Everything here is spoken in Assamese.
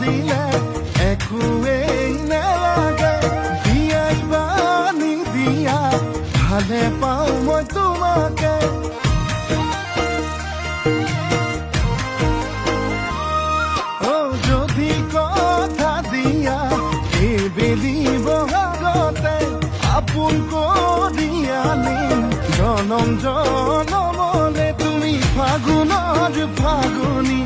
দিলে একোৱেই নেলাগে দিয়াই বানি দিয়া ভালে পাওঁ মই তোমাকে যদি কথা দিয়া এইবেলি বহাগতে আপোন কৰি আনিম জনম জনমলে তুমি ফাগুনৰ ফাগুনী